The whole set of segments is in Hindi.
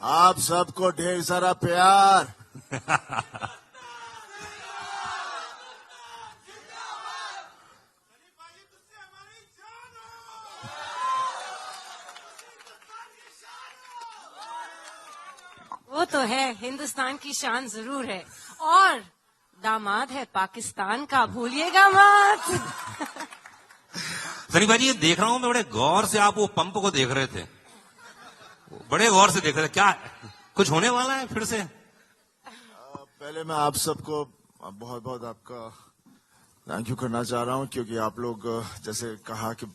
आप सबको ढेर सारा प्यार। वो तो है, हिंदुस्तान की शान जरूर है, और दामाद है पाकिस्तान का, भूलिएगा मत। सनी भाई ये देख रहा हूं मैं, बड़े गौर से आप वो पंप को देख रहे थे, बड़े गौर से देख रहे थे, क्या कुछ होने वाला है फिर से? पहले मैं आप सबको बहुत बहुत आपका थैंक यू करना चाह रहा हूं, क्योंकि आप लोग जैसे कहा कि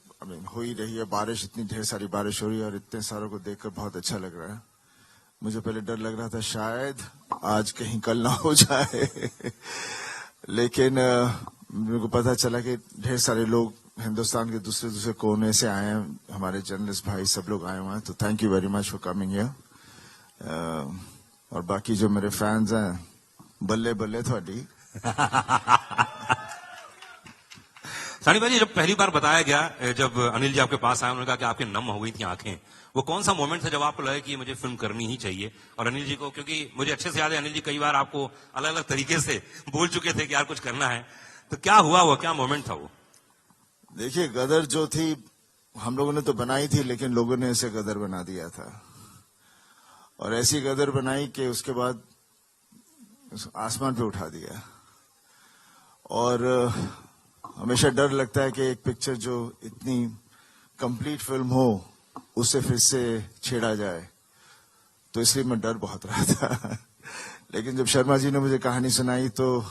हो ही रही है बारिश, इतनी ढेर सारी बारिश हो रही है और इतने सारों को देखकर बहुत अच्छा लग रहा है। मुझे पहले डर लग रहा था शायद आज कहीं कल ना हो जाए, लेकिन मेरे को पता चला कि ढेर सारे लोग हिंदुस्तान के दूसरे दूसरे कोने से आए हैं, हमारे जर्नलिस्ट भाई सब लोग आए हुए हैं, तो thank you very much for coming here. और बाकी जो मेरे फैंस हैं, बल्ले बल्ले थोड़ी। सनी भाई जब पहली बार बताया गया, जब अनिल जी आपके पास आए, उन्होंने कहा कि आपके नम हो गई थी आंखें, वो कौन सा मोमेंट था जब आपको लगा कि मुझे फिल्म करनी ही चाहिए? और अनिल जी को, क्योंकि मुझे अच्छे से याद है अनिल जी कई बार आपको अलग अलग तरीके से बोल चुके थे कि यार कुछ करना है, तो क्या हुआ, वो क्या मोमेंट था वो? देखिए, गदर जो थी हम लोगों ने तो बनाई थी, लेकिन लोगों ने इसे गदर बना दिया था, और ऐसी गदर बनाई कि उसके बाद आसमान पे उठा दिया। और हमेशा डर लगता है कि एक पिक्चर जो इतनी कंप्लीट फिल्म हो उससे फिर से छेड़ा जाए, तो इसलिए मैं डर बहुत रहा था। लेकिन जब शर्मा जी ने मुझे कहानी सुनाई तो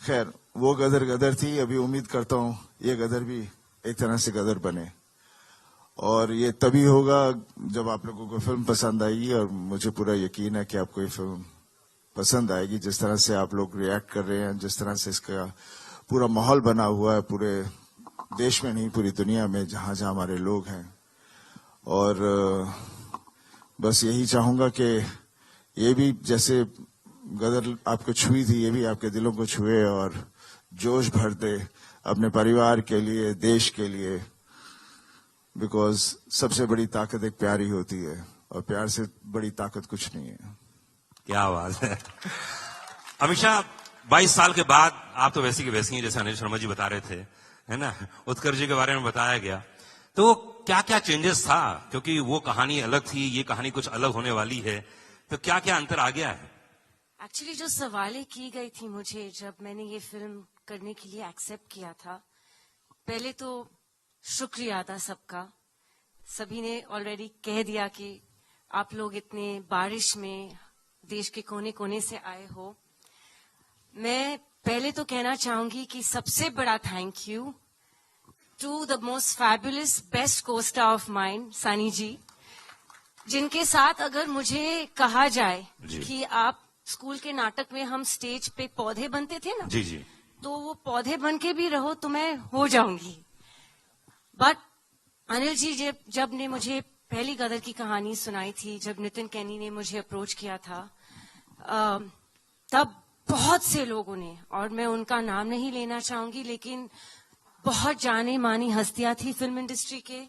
खैर वो गदर गदर थी। अभी उम्मीद करता हूं ये गदर भी एक तरह से गदर बने, और ये तभी होगा जब आप लोगों को फिल्म पसंद आएगी, और मुझे पूरा यकीन है कि आपको ये फिल्म पसंद आएगी। जिस तरह से आप लोग रिएक्ट कर रहे हैं, जिस तरह से इसका पूरा माहौल बना हुआ है, पूरे देश में नहीं पूरी दुनिया में जहां जहां हमारे लोग हैं, और बस यही चाहूंगा कि ये भी जैसे गदर आपको छुई थी, ये भी आपके दिलों को छुए और जोश भर दे अपने परिवार के लिए, देश के लिए, बिकॉज सबसे बड़ी ताकत एक प्यार ही होती है, और प्यार से बड़ी ताकत कुछ नहीं है। क्या बात है। अमीषा, 22 साल के बाद आप तो वैसी की वैसी हैं जैसे अनिल शर्मा जी बता रहे थे, है ना? उत्कर्ष जी के बारे में बताया गया, तो क्या क्या चेंजेस था? क्योंकि वो कहानी अलग थी, ये कहानी कुछ अलग होने वाली है, तो क्या क्या अंतर आ गया है? एक्चुअली जो सवालें की गई थी मुझे जब मैंने ये फिल्म करने के लिए एक्सेप्ट किया था, पहले तो शुक्रिया था सबका। सभी ने ऑलरेडी कह दिया कि आप लोग इतने बारिश में देश के कोने कोने से आए हो। मैं पहले तो कहना चाहूंगी कि सबसे बड़ा thank you to the most fabulous best co-star of mine, Sunny ji, जिनके साथ अगर मुझे कहा जाए कि आप स्कूल के नाटक में हम स्टेज पे पौधे बनते थे ना, जी जी, तो वो पौधे बन के भी रहो तो मैं हो जाऊंगी। बट अनिल जी जब ने मुझे पहली गदर की कहानी सुनाई थी, जब नितिन कैनी ने मुझे अप्रोच किया था, तब बहुत से लोगों ने, और मैं उनका नाम नहीं लेना चाहूंगी, लेकिन बहुत जाने मानी हस्तियां थी फिल्म इंडस्ट्री के,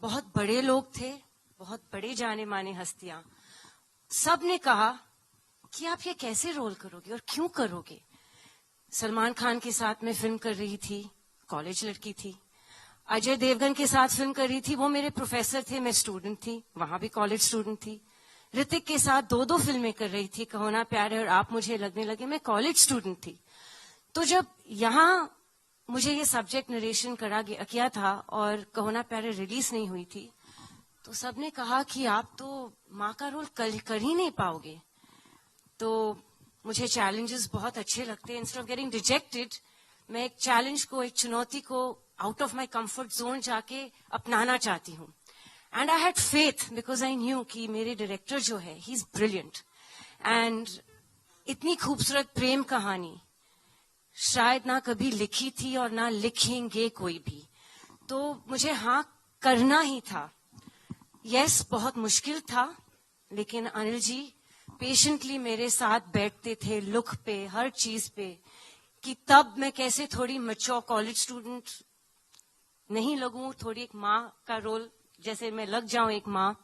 बहुत बड़े लोग थे, बहुत बड़े जाने माने हस्तियां, सब ने कहा कि आप ये कैसे रोल करोगे और क्यों करोगे। सलमान खान के साथ मैं फिल्म कर रही थी, कॉलेज लड़की थी। अजय देवगन के साथ फिल्म कर रही थी, वो मेरे प्रोफेसर थे, मैं स्टूडेंट थी, वहां भी कॉलेज स्टूडेंट थी। ऋतिक के साथ दो फिल्में कर रही थी, कहो ना प्यार है और आप मुझे लगने लगे, मैं कॉलेज स्टूडेंट थी। तो जब यहाँ मुझे ये सब्जेक्ट नरेशन किया था और कहो ना प्यार है रिलीज नहीं हुई थी, तो सबने कहा कि आप तो माँ का रोल कर ही नहीं पाओगे। तो मुझे चैलेंजेस बहुत अच्छे लगते हैं। इंस्टेड ऑफ गेटिंग रिजेक्टेड, मैं एक चैलेंज को, एक चुनौती को out of my comfort zone जाके अपनाना चाहती हूँ। And I had faith because I knew कि मेरे डायरेक्टर जो है, ही इज ब्रिलियंट, एंड इतनी खूबसूरत प्रेम कहानी शायद ना कभी लिखी थी और ना लिखेंगे कोई भी, तो मुझे हाँ करना ही था। यस, बहुत मुश्किल था, लेकिन अनिल जी पेशेंटली मेरे साथ बैठते थे, लुक पे, हर चीज पे, कि तब मैं कैसे थोड़ी मैच्योर कॉलेज स्टूडेंट नहीं लगूं, थोड़ी एक माँ का रोल जैसे मैं लग जाऊं, एक माँ।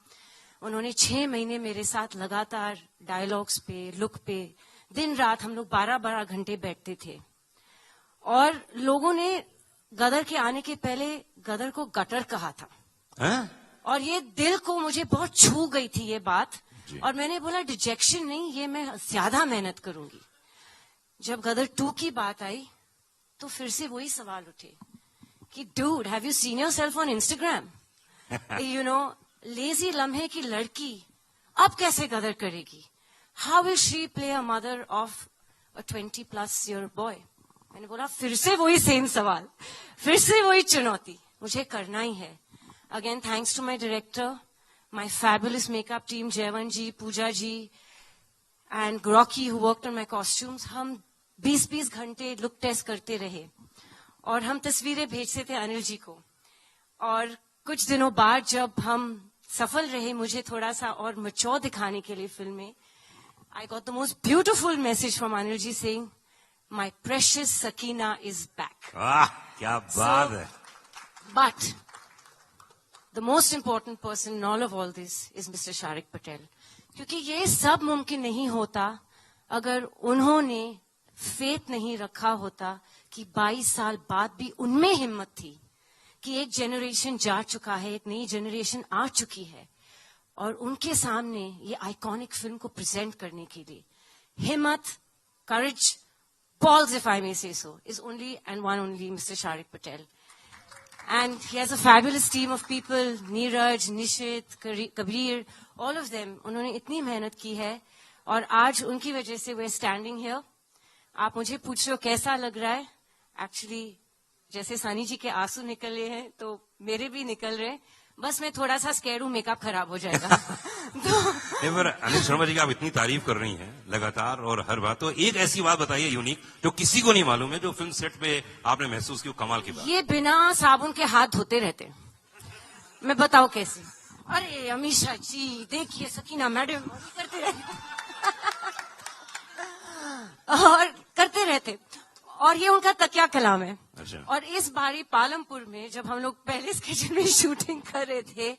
उन्होंने 6 महीने मेरे साथ लगातार डायलॉग्स पे, लुक पे, दिन रात हम लोग 12-12 घंटे बैठते थे। और लोगों ने गदर के आने के पहले गदर को गटर कहा था। हैं? और ये दिल को मुझे बहुत छू गई थी ये बात। जी। और मैंने बोला डिजेक्शन नहीं, ये मैं ज्यादा मेहनत करूंगी। जब गदर 2 की बात आई तो फिर से वही सवाल उठे कि dude, have you seen yourself on Instagram? You know, lazy लम्हे की लड़की अब कैसे गदर करेगी? How will she play a mother of a 20+ year boy? मैंने बोला फिर से वही सेम सवाल, फिर से वही चुनौती, मुझे करना ही है। Again thanks to my director, my fabulous makeup team, Jaivan ji, Pooja ji and Rocky who worked on my costumes. हम 20-20 घंटे लुक टेस्ट करते रहे और हम तस्वीरें भेजते थे अनिल जी को। और कुछ दिनों बाद जब हम सफल रहे मुझे थोड़ा सा और मैच्योर दिखाने के लिए फिल्म में, I got the most beautiful message from Anil ji saying, my precious Sakina is back. वाह, क्या बात है। But the most important person in all of all this is Mr. Sharik Patel. क्योंकि ये सब मुमकिन नहीं होता अगर उन्होंने फेथ नहीं रखा होता कि 22 साल बाद भी उनमें हिम्मत थी कि एक जनरेशन जा चुका है, एक नई जनरेशन आ चुकी है और उनके सामने ये आइकॉनिक फिल्म को प्रेजेंट करने के लिए हिम्मत, करेज, balls if I may say so, is only and one only Mr. Sharik Patel. And he has a fabulous team of people, Neeraj, Nishit, Kabir, all of them. उन्होंने इतनी मेहनत की है और आज उनकी वजह से we're standing here. आप मुझे पूछ रहे हो कैसा लग रहा है? Actually, जैसे सानी जी के आंसू निकले हैं तो मेरे भी निकल रहे हैं। बस मैं थोड़ा सा स्कैर्ड हूँ, मेकअप खराब हो जाएगा। नहीं, पर अनिल शर्मा जी की आप इतनी तारीफ कर रही हैं लगातार और हर बात, तो एक ऐसी बात बताइए यूनिक जो किसी को नहीं मालूम है, जो फिल्म सेट पे आपने महसूस की, कमाल की बात। ये बिना साबुन के हाथ धोते रहते। मैं बताओ कैसे? अरे अमीषा जी देखिए, सकीना मैडम करते रहते और करते रहते, और ये उनका तकिया कलाम है। अच्छा। और इस बारी पालमपुर में जब हम लोग पहले स्केच में शूटिंग कर रहे थे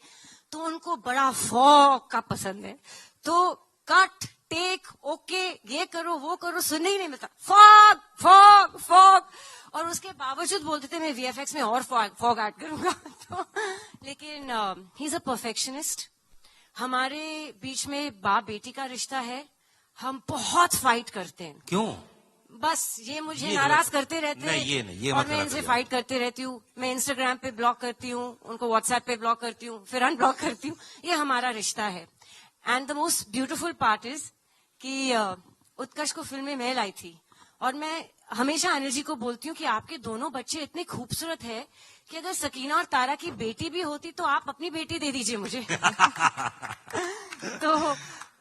तो उनको बड़ा फॉग का पसंद है, तो कट टेक ओके ये करो वो करो सुनने ही नहीं मिलता, फॉग फॉग फॉग। और उसके बावजूद बोलते थे मैं वीएफएक्स में और फॉग ऐड करूंगा। तो लेकिन ही इज अ परफेक्शनिस्ट। हमारे बीच में बाप बेटी का रिश्ता है, हम बहुत फाइट करते हैं। क्यों? बस ये मुझे ये नाराज करते रहते हैं। ये और मत मैं करा इनसे करिए। फाइट करते रहती हूँ। मैं इंस्टाग्राम पे ब्लॉक करती हूँ, उनको व्हाट्सएप पे ब्लॉक करती हूँ, फिर अनब्लॉक करती हूँ। ये हमारा रिश्ता है। And the most beautiful part is कि उत्कर्ष को फिल्म में मैं लाई थी और मैं हमेशा अनिल जी को बोलती हूँ कि आपके दोनों बच्चे इतने खूबसूरत है कि अगर सकीना और तारा की बेटी भी होती तो आप अपनी बेटी दे दीजिए मुझे। तो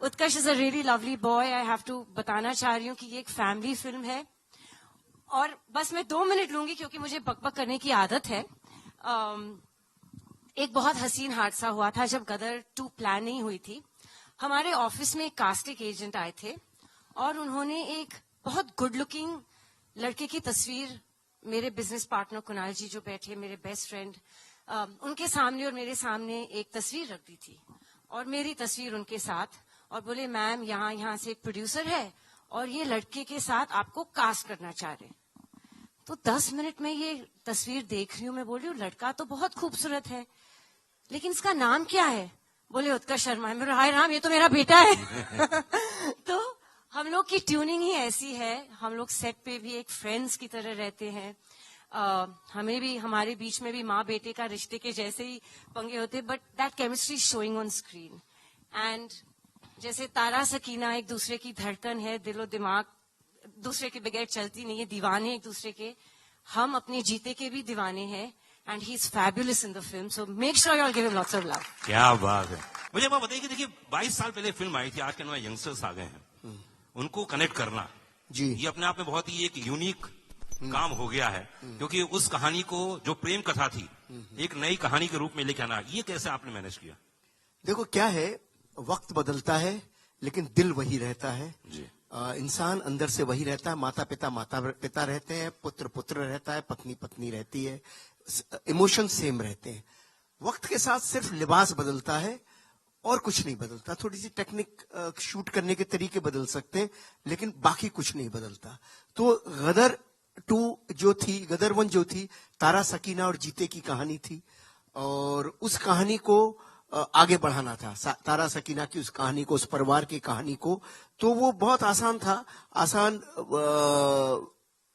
Utkarsh is a really lovely boy. I have to बताना चाह रही हूँ कि ये एक फैमिली फिल्म है। और बस मैं 2 मिनट लूंगी क्योंकि मुझे बकबक करने की आदत है। एक बहुत हसीन हादसा हुआ था जब गदर 2 प्लान नहीं हुई थी। हमारे ऑफिस में एक कास्टिंग एजेंट आए थे और उन्होंने एक बहुत गुड लुकिंग लड़के की तस्वीर, मेरे बिजनेस पार्टनर कुणाल जी जो बैठे, मेरे बेस्ट फ्रेंड, उनके सामने और मेरे सामने एक तस्वीर रख दी थी और मेरी तस्वीर उनके साथ, और बोले मैम यहाँ से एक प्रोड्यूसर है और ये लड़के के साथ आपको कास्ट करना चाह रहे। तो 10 मिनट में ये तस्वीर देख रही हूँ, मैं बोल रही हूँ लड़का तो बहुत खूबसूरत है लेकिन इसका नाम क्या है? बोले उत्कर्ष शर्मा। मेरा हाय राम, ये तो मेरा बेटा है। तो हम लोग की ट्यूनिंग ही ऐसी है, हम लोग सेट पे भी एक फ्रेंड्स की तरह रहते हैं। हमें भी, हमारे बीच में भी माँ बेटे का रिश्ते के जैसे ही पंगे होते, but that chemistry showing on screen. And जैसे तारा सकीना एक दूसरे की धड़कन है, दिलो दिमाग दूसरे के बगैर चलती नहीं है, दीवाने एक दूसरे के, हम अपने जीते के भी दीवाने हैं। And he is fabulous in the film, so make sure you all give him lots of love. क्या बात है। मुझे आप बताइए कि देखिए 22 साल पहले फिल्म आई थी, आज के नए यंगस्टर्स आ गए हैं, उनको कनेक्ट करना जी, ये अपने आप में बहुत ही एक यूनिक काम हो गया है, क्योंकि उस कहानी को जो प्रेम कथा थी एक नई कहानी के रूप में लेके आना, ये कैसे आपने मैनेज किया? देखो क्या है, वक्त बदलता है लेकिन दिल वही रहता है जी। इंसान अंदर से वही रहता है। माता पिता रहते हैं, पुत्र पुत्र रहता है, पत्नी पत्नी रहती है, इमोशन सेम रहते हैं। वक्त के साथ सिर्फ लिबास बदलता है और कुछ नहीं बदलता। थोड़ी सी टेक्निक शूट करने के तरीके बदल सकते हैं, लेकिन बाकी कुछ नहीं बदलता। तो गदर 2 जो थी, गदर 1 जो थी, तारा सकीना और जीते की कहानी थी, और उस कहानी को आगे बढ़ाना था, तारा सकीना की उस कहानी को, उस परिवार की कहानी को। तो वो बहुत आसान था। आसान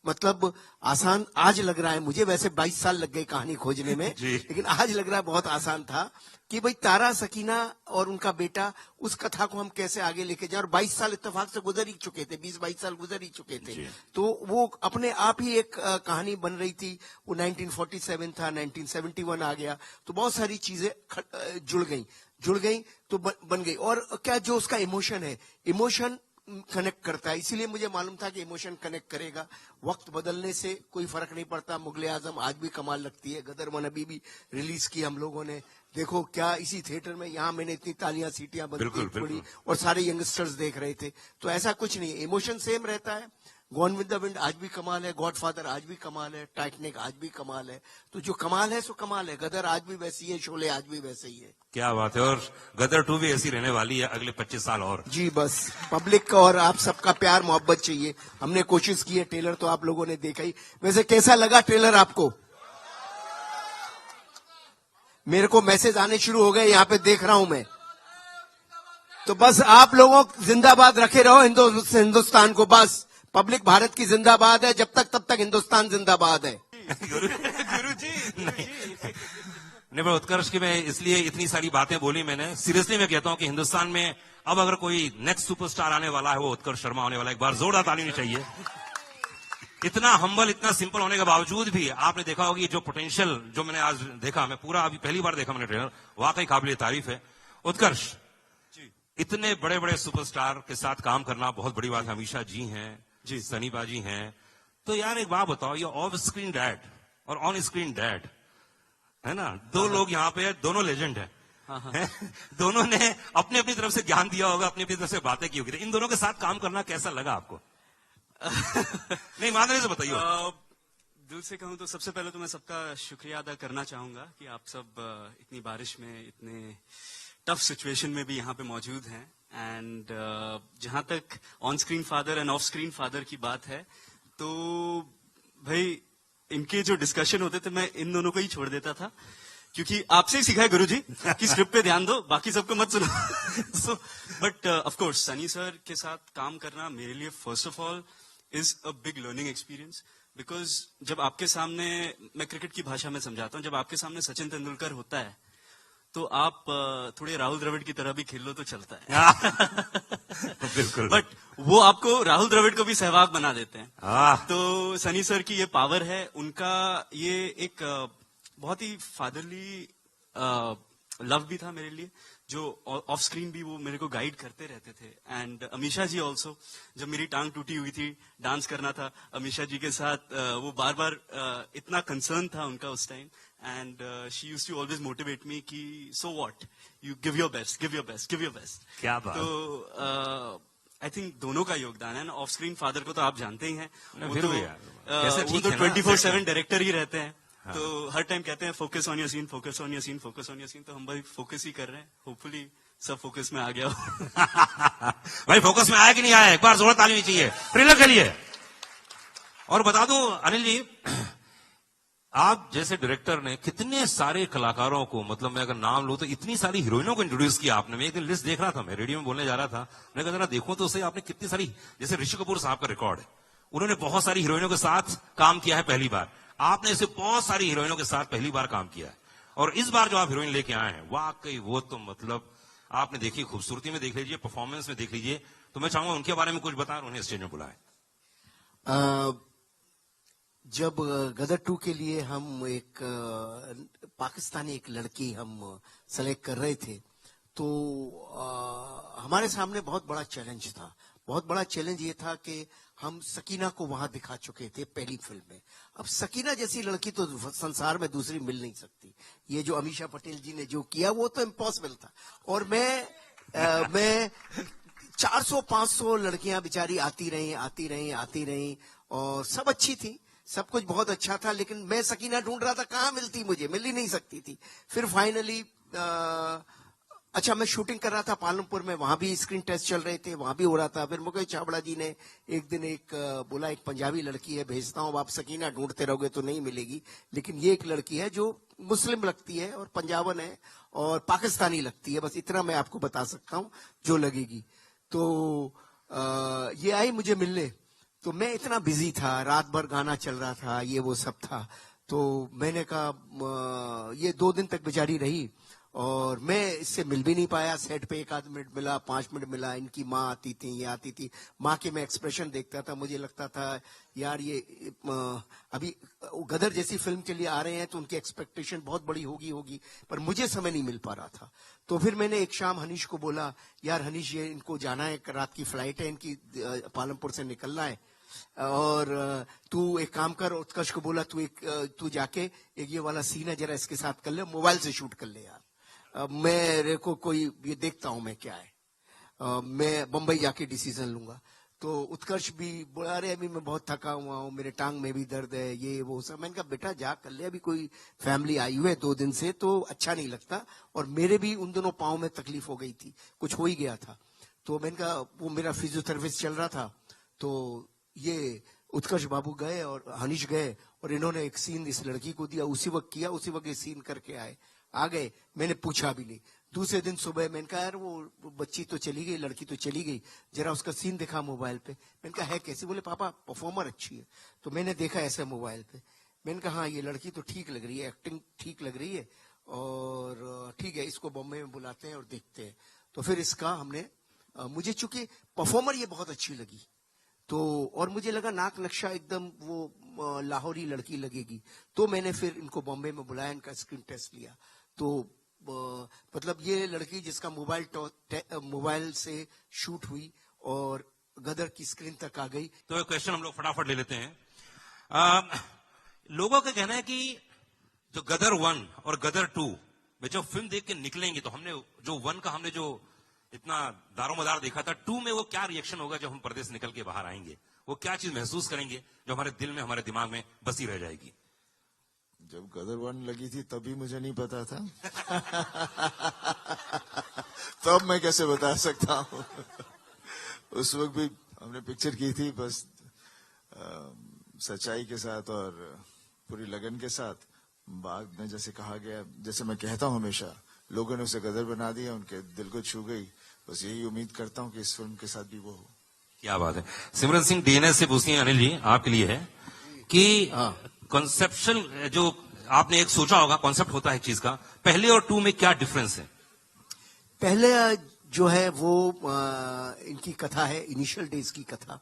मतलब आसान आज लग रहा है मुझे, वैसे 22 साल लग गए कहानी खोजने में, लेकिन आज लग रहा है बहुत आसान था कि भाई तारा सकीना और उनका बेटा, उस कथा को हम कैसे आगे लेके जाए। और 22 साल इत्तेफाक से गुजर ही चुके थे, 20-22 साल गुजर ही चुके थे। तो वो अपने आप ही एक कहानी बन रही थी। वो 1947 था, 1971 आ गया, तो बहुत सारी चीजें जुड़ गई तो बन गई। और क्या जो उसका इमोशन है, इमोशन कनेक्ट करता है, इसीलिए मुझे मालूम था कि इमोशन कनेक्ट करेगा। वक्त बदलने से कोई फर्क नहीं पड़ता। मुगले आजम आज भी कमाल लगती है, गदर 1 अभी भी रिलीज की हम लोगों ने, देखो क्या इसी थिएटर में, यहाँ मैंने इतनी तालियां सीटियां बनती पड़ी और सारे यंगस्टर्स देख रहे थे। तो ऐसा कुछ नहीं है, इमोशन सेम रहता है। गॉन विद द विंड आज भी कमाल है, गॉडफादर आज भी कमाल है, टाइटैनिक आज भी कमाल है। तो जो कमाल है सो कमाल है। गदर आज भी वैसी है, शोले आज भी वैसे ही है। क्या बात है। और गदर 2 भी ऐसी रहने वाली है अगले 25 साल और। जी, बस पब्लिक का और आप सबका प्यार मोहब्बत चाहिए। हमने कोशिश की है, ट्रेलर तो आप लोगों ने देखा ही। वैसे कैसा लगा ट्रेलर आपको? मेरे को मैसेज आने शुरू हो गए, यहाँ पे देख रहा हूं मैं। तो बस आप लोगों जिंदाबाद रखे रहो हिंदुस्तान को। बस पब्लिक भारत की जिंदाबाद है, जब तक हिंदुस्तान जिंदाबाद है। गुरु जी नहीं, पर उत्कर्ष की मैं इसलिए इतनी सारी बातें बोली मैंने, सीरियसली मैं कहता हूं कि हिंदुस्तान में अब अगर कोई नेक्स्ट सुपरस्टार आने वाला है वो उत्कर्ष शर्मा होने वाला है। एक बार जोरदार ताली होनी चाहिए। इतना हम्बल, इतना सिंपल होने के बावजूद भी आपने देखा होगी जो पोटेंशियल जो मैंने आज देखा, मैं पूरा अभी पहली बार देखा मैंने ट्रेलर, वाकई काबिल तारीफ है। उत्कर्ष, इतने बड़े बड़े सुपरस्टार के साथ काम करना बहुत बड़ी बात है। अमीषा जी हैं जी, सनी बाजी हैं, तो यार एक बात बताओ, ये ऑफ स्क्रीन डैड और ऑन स्क्रीन डैड है ना, दो लोग यहाँ पे, दोनों लेजेंड हैं। दोनों ने अपने अपनी तरफ से ज्ञान दिया होगा, अपनी अपनी तरफ से बातें की होगी। इन दोनों के साथ काम करना कैसा लगा आपको? नहीं, ईमानदारी से बताइए। दिल से कहूं तो सबसे पहले तो मैं सबका शुक्रिया अदा करना चाहूंगा कि आप सब इतनी बारिश में, इतने टफ सिचुएशन में भी यहाँ पे मौजूद हैं। एंड जहां तक on screen father end of screen father की बात है, तो भाई इनके जो डिस्कशन होते थे मैं इन दोनों को ही छोड़ देता था, क्योंकि आपसे ही सीखा है गुरुजी कि स्क्रिप्ट पे ध्यान दो, बाकी सबको मत सुनो। So but of course Sunny sir के साथ काम करना मेरे लिए first of all is a big learning experience. Because जब आपके सामने, मैं क्रिकेट की भाषा में समझाता हूँ, जब आपके सामने सचिन तेंदुलकर होता है तो आप थोड़े राहुल द्रविड़ की तरह भी खेल लो तो चलता है। बिल्कुल। बट वो आपको राहुल द्रविड़ को भी सहवाग बना देते हैं। तो सनी सर की ये पावर है, उनका ये एक बहुत ही फादरली लव भी था मेरे लिए, जो ऑफ स्क्रीन भी वो मेरे को गाइड करते रहते थे। एंड अमीषा जी ऑल्सो, जब मेरी टांग टूटी हुई थी, डांस करना था अमीषा जी के साथ, वो बार बार इतना कंसर्न था उनका उस time. And she used to always motivate me कि so what, you give your best, give your best, give your best. क्या बात। तो आई थिंक दोनों का योगदान है ना। ऑफ स्क्रीन फादर को तो आप जानते ही हैं, वो फिर तो, भी यार, कैसे ठीक वो है तो ना, 24/7 डायरेक्टर ही रहते हैं। हाँ। तो हर टाइम कहते हैं focus on your scene, focus on your scene, focus on your scene. तो हम भाई फोकस ही कर रहे हैं, होपफुली सब फोकस में आ गया हो। भाई फोकस में आया कि नहीं आया, एक बार जोर ताली होनी चाहिए ट्रेलर के लिए। और बता दूं अनिल जी, आप जैसे डायरेक्टर ने कितने सारे कलाकारों को, मतलब मैं अगर नाम लूं तो इतनी सारी हीरोइनों को इंट्रोड्यूस किया आपने। मैं एक दिन लिस्ट देख रहा था, मैं रेडियो में बोलने जा रहा था, मैं कहा जरा देखूं तो उसे आपने कितनी सारी, जैसे ऋषि कपूर साहब का रिकॉर्ड है, उन्होंने बहुत सारी हीरोइनों के साथ काम किया है पहली बार। आपने ऐसे बहुत सारी हीरोइनों के साथ पहली बार काम किया है, और इस बार जो आप हीरोइन लेके आए हैं, वाकई वो तो मतलब आपने देखी, खूबसूरती में देख लीजिए, परफॉर्मेंस में देख लीजिए। तो मैं चाहूंगा उनके बारे में कुछ बताएं, उन्हें स्टेज में बुलाएं। जब गदर 2 के लिए हम एक पाकिस्तानी एक लड़की हम सेलेक्ट कर रहे थे, तो हमारे सामने बहुत बड़ा चैलेंज था। बहुत बड़ा चैलेंज ये था कि हम सकीना को वहां दिखा चुके थे पहली फिल्म में। अब सकीना जैसी लड़की तो संसार में दूसरी मिल नहीं सकती। ये जो अमीषा पटेल जी ने जो किया वो तो इम्पॉसिबल था। और मैं 400-500 लड़कियां बेचारी आती रही और सब अच्छी थी, सब कुछ बहुत अच्छा था, लेकिन मैं सकीना ढूंढ रहा था, कहाँ मिलती, मुझे मिल ही नहीं सकती थी। फिर फाइनली अच्छा, मैं शूटिंग कर रहा था पालमपुर में, वहां भी स्क्रीन टेस्ट चल रहे थे, वहां भी हो रहा था। फिर मुकेश छाबड़ा जी ने एक दिन बोला, एक पंजाबी लड़की है भेजता हूँ, आप सकीना ढूंढते रहोगे तो नहीं मिलेगी, लेकिन ये एक लड़की है जो मुस्लिम लगती है और पंजाबन है और पाकिस्तानी लगती है, बस इतना मैं आपको बता सकता हूँ जो लगेगी। तो ये आई मुझे मिलने, तो मैं इतना बिजी था, रात भर गाना चल रहा था, ये वो सब था। तो मैंने कहा ये 2 दिन तक बेचारी रही और मैं इससे मिल भी नहीं पाया। सेट पे 1 आध मिनट मिला, 5 मिनट मिला। इनकी माँ आती थी, ये आती थी। माँ के मैं एक्सप्रेशन देखता था, मुझे लगता था यार ये अभी गदर जैसी फिल्म के लिए आ रहे हैं तो उनकी एक्सपेक्टेशन बहुत बड़ी होगी, पर मुझे समय नहीं मिल पा रहा था। तो फिर मैंने एक शाम हनीश को बोला, यार हनीश ये इनको जाना है, रात की फ्लाइट है इनकी, पालमपुर से निकलना है, और तू एक काम कर। उत्कर्ष को बोला तू जाके एक ये वाला सीन है जरा इसके साथ कर ले, मोबाइल से शूट कर ले यार, मेरे को कोई ये देखता हूं मैं क्या है, मैं बंबई जाके डिसीजन लूंगा। तो उत्कर्ष भी बोला, अरे अभी मैं बहुत थका हुआ हूँ, मेरे टांग में भी दर्द है, ये वो सब। मैंने कहा बेटा जा कर ले, अभी कोई फैमिली आई हुई है 2 दिन से तो अच्छा नहीं लगता, और मेरे भी उन दोनों पाँव में तकलीफ हो गई थी, कुछ हो ही गया था। तो मैंने कहा, वो मेरा फिजियोथेरेपिस्ट चल रहा था, तो ये उत्कर्ष बाबू गए और हनीश गए और इन्होंने एक सीन इस लड़की को दिया, उसी वक्त किया, उसी वक्त ये सीन करके आ गए। मैंने पूछा भी नहीं। दूसरे दिन सुबह मैंने कहा, यार वो बच्ची तो चली गई, लड़की तो चली गई, जरा उसका सीन दिखा मोबाइल पे। मैंने कहा है कैसी? बोले पापा परफॉर्मर अच्छी है। तो मैंने देखा ऐसे मोबाइल पे, मैंने कहा हाँ ये लड़की तो ठीक लग रही है, एक्टिंग ठीक लग रही है, और ठीक है इसको बॉम्बे में बुलाते हैं और देखते हैं। तो फिर इसका हमने मुझे चूंकि परफॉर्मर ये बहुत अच्छी लगी, तो और मुझे लगा नाक नक्शा एकदम वो लाहौरी लड़की लगेगी, तो मैंने फिर इनको बॉम्बे में बुलाया, इनका स्क्रीन टेस्ट लिया। तो मतलब ये लड़की जिसका मोबाइल से शूट हुई और गदर की स्क्रीन तक आ गई। तो एक क्वेश्चन हम लोग फटाफट ले लेते हैं। लोगों का कहना है कि जो गदर 1 और गदर 2 में जब फिल्म देख के निकलेंगे तो हमने जो 1 का हमने जो इतना दारोमदार देखा था, 2 में वो क्या रिएक्शन होगा जब हम पर्दे से निकल के बाहर आएंगे, वो क्या चीज महसूस करेंगे जो हमारे दिल में, हमारे दिमाग में बसी रह जाएगी। जब गदर 1 लगी थी तभी मुझे नहीं पता था तब मैं कैसे बता सकता हूँ उस वक्त भी हमने पिक्चर की थी बस सच्चाई के साथ और पूरी लगन के साथ। बाद में जैसे कहा गया, जैसे मैं कहता हूँ हमेशा, लोगों ने उसे गदर बना दिया, उनके दिल को छू गई। बस यही उम्मीद करता हूँ कि इस फिल्म के साथ भी वो हो। क्या बात है। सिमरन सिंह डीएनएस से पूछती हैं अनिल जी, आपके लिए है कि कॉन्सेप्शन जो आपने एक सोचा होगा, कॉन्सेप्ट होता है चीज का, पहले और 2 में क्या डिफरेंस है? पहले जो है वो इनकी कथा है, इनिशियल डेज की कथा,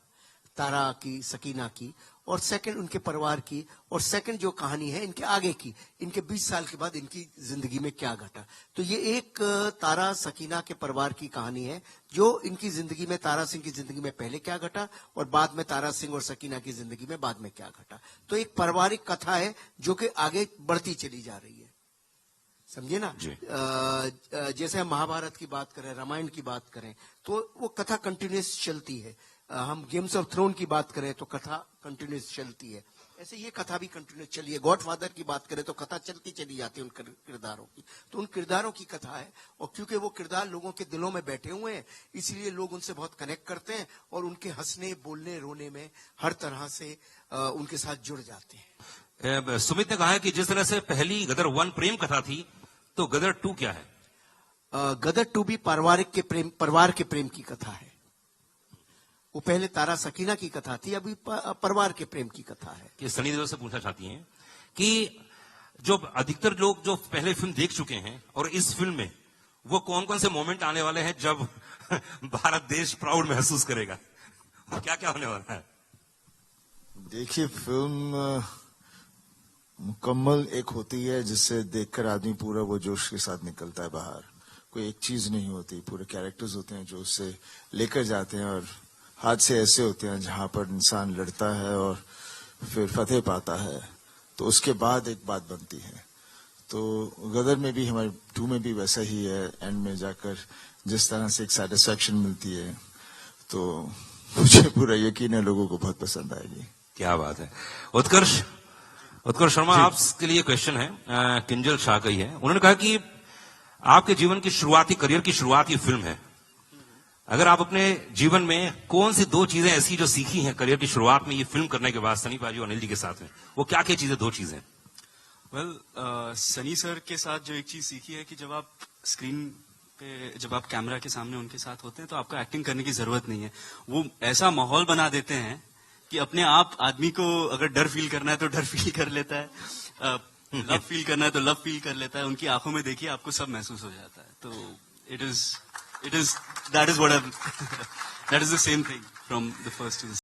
तारा की, सकीना की, और सेकंड उनके परिवार की, और सेकंड जो कहानी है इनके आगे की, इनके 20 साल के बाद इनकी जिंदगी में क्या घटा। तो ये एक तारा सकीना के परिवार की कहानी है, जो इनकी जिंदगी में, तारा सिंह की जिंदगी में पहले क्या घटा और बाद में तारा सिंह और सकीना की जिंदगी में बाद में क्या घटा। तो एक पारिवारिक कथा है जो कि आगे बढ़ती चली जा रही है, समझे ना। जैसे हम महाभारत की बात करें, रामायण की बात करें, तो वो कथा कंटिन्यूस चलती है। हम गेम्स ऑफ थ्रोन की बात करें तो कथा कंटिन्यूस चलती है, ऐसे ये कथा भी कंटिन्यूस चली है। गॉडफादर की बात करें तो कथा चलती चली जाती है उन किरदारों की, तो उन किरदारों की कथा है। और क्योंकि वो किरदार लोगों के दिलों में बैठे हुए हैं, इसलिए लोग उनसे बहुत कनेक्ट करते हैं और उनके हंसने, बोलने, रोने में हर तरह से उनके साथ जुड़ जाते हैं। सुमित ने कहा है कि जिस तरह से पहली गदर 1 प्रेम कथा थी, तो गदर 2 क्या है? गदर 2 भी परिवार के प्रेम की कथा है। वो पहले तारा सकीना की कथा थी, अभी परिवार के प्रेम की कथा है। कि सनी देओल से पूछना चाहती हैं कि जो अधिकतर लोग जो पहले फिल्म देख चुके हैं और इस फिल्म में वो कौन कौन से मोमेंट आने वाले हैं जब भारत देश प्राउड महसूस करेगा, क्या क्या होने वाला है? देखिए, फिल्म मुकम्मल एक होती है जिससे देखकर आदमी पूरा वो जोश के साथ निकलता है बाहर। कोई एक चीज नहीं होती, पूरे कैरेक्टर्स होते हैं जो उससे लेकर जाते हैं, और हादसे ऐसे होते हैं जहां पर इंसान लड़ता है और फिर फतेह पाता है, तो उसके बाद एक बात बनती है। तो गदर में भी, हमारे 2 में भी वैसा ही है। एंड में जाकर जिस तरह से एक सेटिस्फैक्शन मिलती है, तो मुझे पूरा यकीन है लोगों को बहुत पसंद आएगी। क्या बात है। उत्कर्ष शर्मा, आपके लिए क्वेश्चन है, किंजल शाह का ही है। उन्होंने कहा कि आपके जीवन की शुरुआती करियर की शुरुआत ये फिल्म है। अगर आप अपने जीवन में कौन सी 2 चीजें ऐसी जो सीखी हैं करियर की शुरुआत में ये फिल्म करने के बाद सनी पाजी और अनिल जी के साथ में, वो क्या क्या चीजें 2 चीजें? वेल, सनी सर के साथ जो एक चीज सीखी है कि जब आप स्क्रीन पे, जब आप कैमरा के सामने उनके साथ होते हैं तो आपको एक्टिंग करने की जरूरत नहीं है। वो ऐसा माहौल बना देते हैं कि अपने आप आदमी को अगर डर फील करना है तो डर फील कर लेता है, लव फील करना है तो लव फील कर लेता है। उनकी आंखों में देखिए आपको सब महसूस हो जाता है। तो that is what that is the same thing from the first to